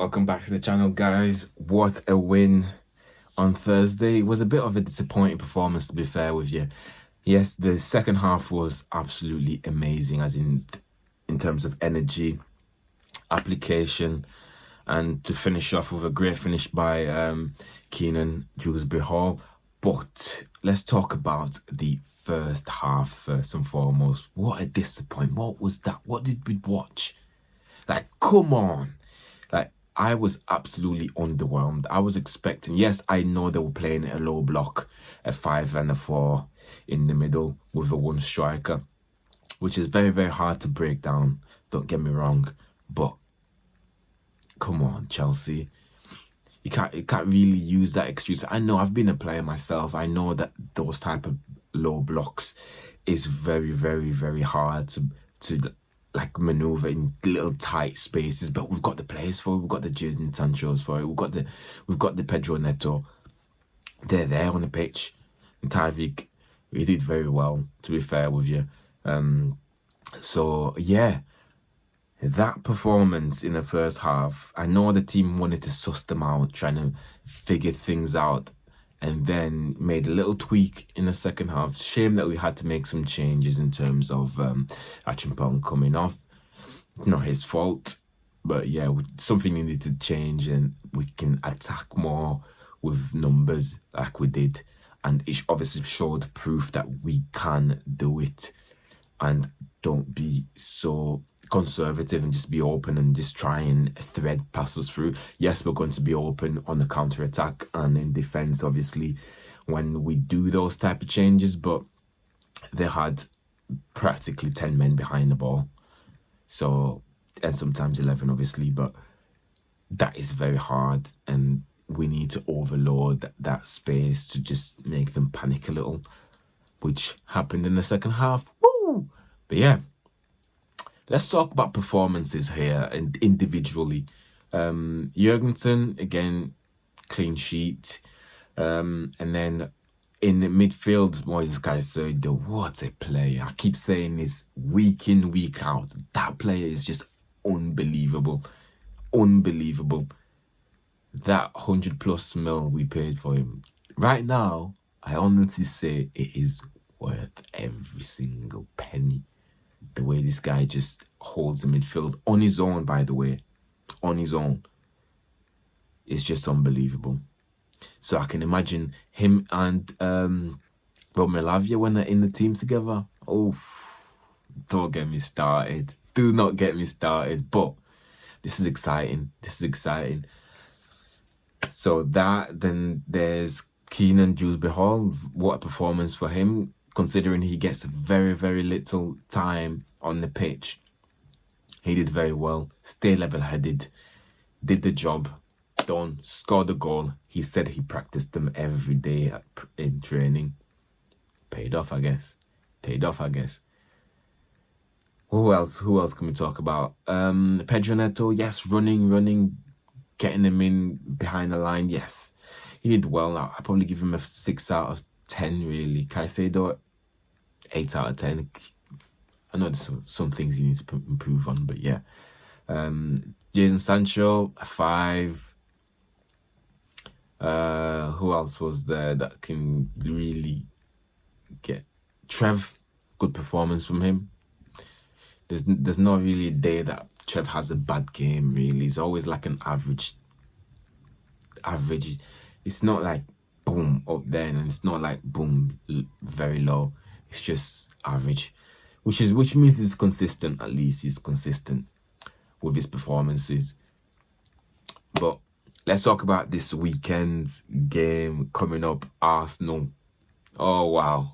Welcome back to the channel, guys. What a win on Thursday. It was a bit of a disappointing performance, to be fair with you. Yes, the second half was absolutely amazing, as in terms of energy, application, and to finish off with a great finish by Keenan Hall. But let's talk about the first half first and foremost. What a disappointment. What was that? What did we watch? Like, come on. Like, I was absolutely underwhelmed. I was expecting, yes, I know they were playing a low block, a 5 and a 4 in the middle with a 1 striker, which is very, very hard to break down. Don't get me wrong, but come on, Chelsea. You can't really use that excuse. I know I've been a player myself. I know that those type of low blocks is very, very, very hard to like maneuver in little tight spaces, but we've got the players for it. We've got the Jadon Sanchos for it. We've got the Pedro Neto. They're there on the pitch. And Tyvik, he did very well, to be fair with you. So yeah, that performance in the first half, I know the team wanted to suss them out, trying to figure things out, and then made a little tweak in the second half. Shame that we had to make some changes in terms of Achimpong coming off. Not his fault, but yeah, something needed to change, and we can attack more with numbers like we did. And it obviously showed proof that we can do it, and don't be so conservative and just be open and just try and thread passes through. Yes, we're going to be open on the counter attack and in defense, obviously, when we do those type of changes, but they had practically 10 men behind the ball, so, and sometimes 11 obviously, but that is very hard, and we need to overload that space to just make them panic a little, which happened in the second half. Woo! But yeah, let's talk about performances here and individually. Jurgensen, again, clean sheet. And then in the midfield, Moises Caicedo, what a player. I keep saying this week in, week out. That player is just unbelievable. Unbelievable. That 100+ mil we paid for him. Right now, I honestly say it is worth every single penny. The way this guy just holds the midfield on his own, by the way, on his own, it's just unbelievable. So I can imagine him and Romelu when they're in the team together. Oh, don't get me started. Do not get me started. But this is exciting. This is exciting. So then there's Keenan Hall. What a performance for him, considering he gets very, very little time on the pitch. He did very well, stay level-headed, did the job, done, scored the goal. He said he practiced them every day in training. Paid off, I guess. Paid off, I guess. Who else can we talk about? Pedro Neto, yes, running, getting him in behind the line, yes. He did well. I'll probably give him a 6 out of 10, really. Caicedo, 8 out of 10. I know there's some things he needs to improve on, but yeah. Jadon Sancho, a 5. Who else was there that can really get... Trev, good performance from him. There's not really a day that Trev has a bad game, really. It's always like an average. It's not like boom up there, and it's not like boom very low. It's just average, which means he's consistent. At least he's consistent with his performances. But let's talk about this weekend's game coming up, Arsenal. Oh wow,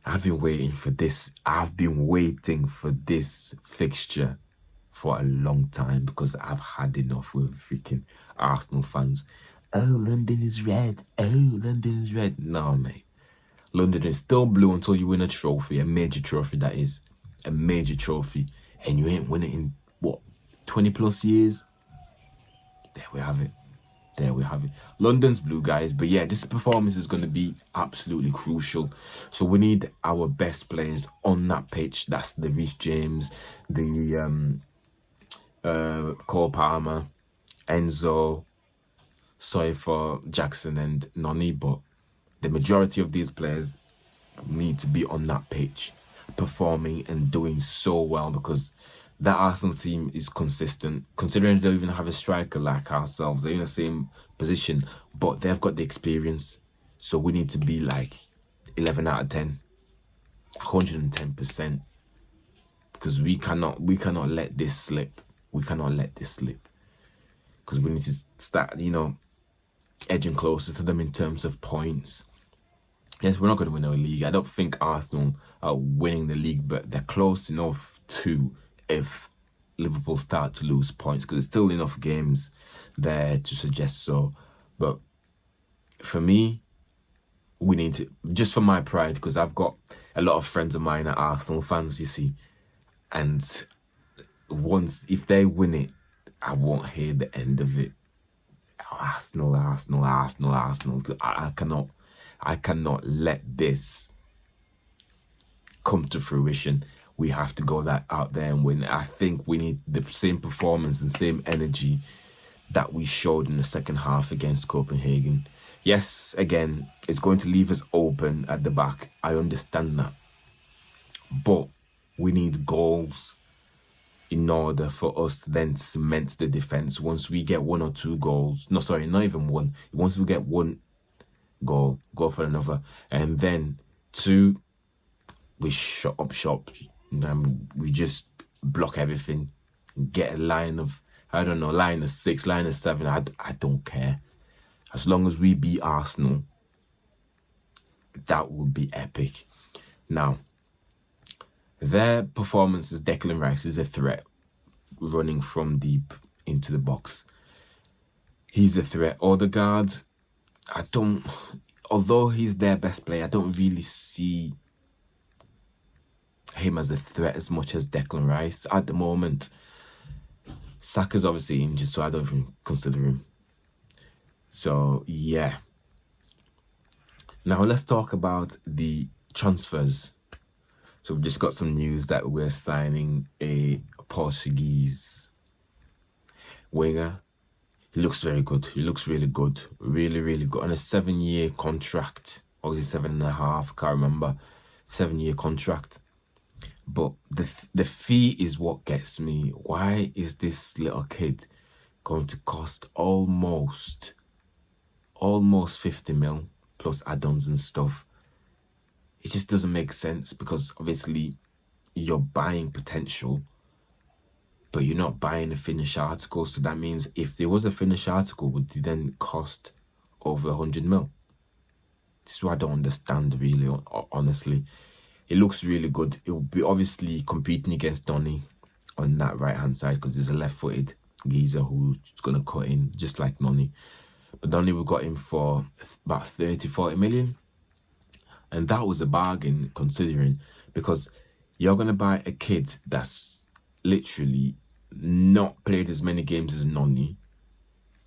I've been waiting for this. I've been waiting for this fixture for a long time, because I've had enough with freaking Arsenal fans. Oh, London is red. Oh, London is red. No, mate. London is still blue until you win a trophy, a major trophy, that is. A major trophy. And you ain't win it in, what, 20+ years? There we have it. There we have it. London's blue, guys. But yeah, this performance is going to be absolutely crucial. So we need our best players on that pitch. That's the Reece James, the Cole Palmer, Enzo, sorry for Jackson and Noni, but the majority of these players need to be on that pitch, performing and doing so well, because that Arsenal team is consistent. Considering they don't even have a striker like ourselves, they're in the same position, but they've got the experience. So we need to be like 11 out of 10, 110%, because we cannot let this slip. We cannot let this slip, because we need to start, edging closer to them in terms of points. Yes, we're not going to win our league. I don't think Arsenal are winning the league, but they're close enough to if Liverpool start to lose points, because there's still enough games there to suggest so. But for me, we need to, just for my pride, because I've got a lot of friends of mine are Arsenal fans, you see. And if they win it, I won't hear the end of it. Arsenal. I cannot let this come to fruition. We have to go out there and win. I think we need the same performance and same energy that we showed in the second half against Copenhagen. Yes, again, it's going to leave us open at the back. I understand that. But we need goals in order for us to then cement the defence. Once we get 1 or 2 goals, not even one. Once we get one goal, go for another. And then 2, we shut up shop. We just block everything. Get a line of, line of 6, line of 7. I don't care. As long as we beat Arsenal, that would be epic. Now, their performance as Declan Rice is a threat, running from deep into the box. He's a threat. Odegaard, although he's their best player, I don't really see him as a threat as much as Declan Rice at the moment. Saka's obviously injured, so I don't even consider him. So, yeah. Now, let's talk about the transfers. So, we've just got some news that we're signing a Portuguese winger. He looks very good. He looks really good. Really, really good. On a 7-year contract. Or was it 7.5? I can't remember. 7-year contract. But the fee is what gets me. Why is this little kid going to cost almost 50 mil plus add-ons and stuff? It just doesn't make sense, because obviously you're buying potential, but you're not buying a finished article. So that means if there was a finished article, would it then cost over 100 mil? This is what I don't understand, really, honestly. It looks really good. It will be obviously competing against Donny on that right-hand side, because there's a left-footed geezer who's going to cut in, just like Noni. But Donny, we got him for about 30-40 million. And that was a bargain, considering, because you're going to buy a kid that's literally not played as many games as Noni.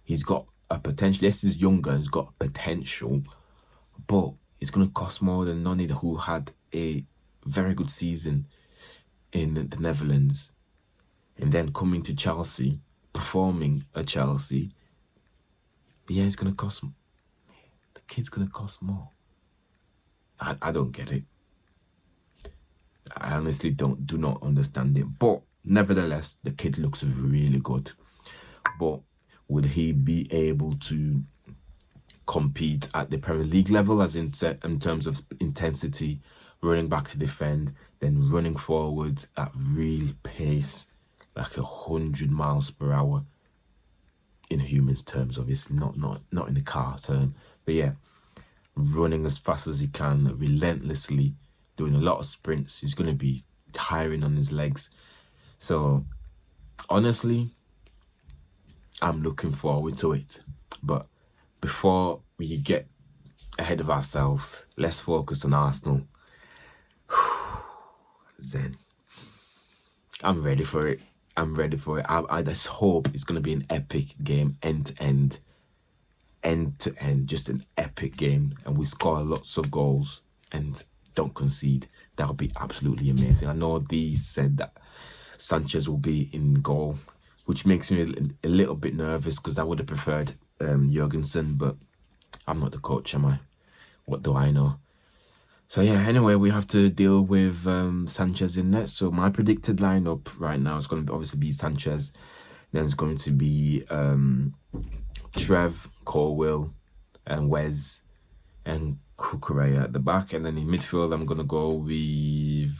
He's got a potential. Yes, he's younger, he's got potential, but it's going to cost more than Noni, who had a very good season in the Netherlands. And then coming to Chelsea, performing at Chelsea. But yeah, it's going to cost, the kid's going to cost more. I don't get it. I honestly do not understand it. But nevertheless, the kid looks really good. But would he be able to compete at the Premier League level, as in terms of intensity, running back to defend, then running forward at real pace, like 100 miles per hour in humans terms, obviously, not in the car term. But yeah, running as fast as he can, relentlessly, doing a lot of sprints. He's going to be tiring on his legs. So, honestly, I'm looking forward to it. But before we get ahead of ourselves, let's focus on Arsenal. Zen. I'm ready for it. I just hope it's going to be an epic game, end to end, just an epic game, and we score lots of goals and don't concede. That'll be absolutely amazing. I know these said that Sanchez will be in goal, which makes me a little bit nervous because I would have preferred Jurgensen, but I'm not the coach, am I? What do I know? So yeah, anyway, we have to deal with Sanchez in net. So my predicted lineup right now is going to obviously be Sanchez. Then it's going to be Trev, Colwill, and Wes, and Kukureya at the back. And then in midfield, I'm going to go with...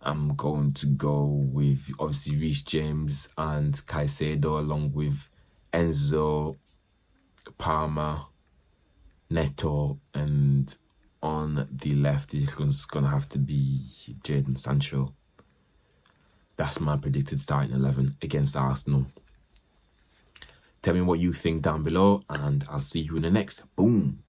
I'm going to go with, obviously, Reece James and Caicedo, along with Enzo, Palmer, Neto, and on the left it's going to have to be Jadon Sancho. That's my predicted starting 11 against Arsenal. Tell me what you think down below, and I'll see you in the next. Boom.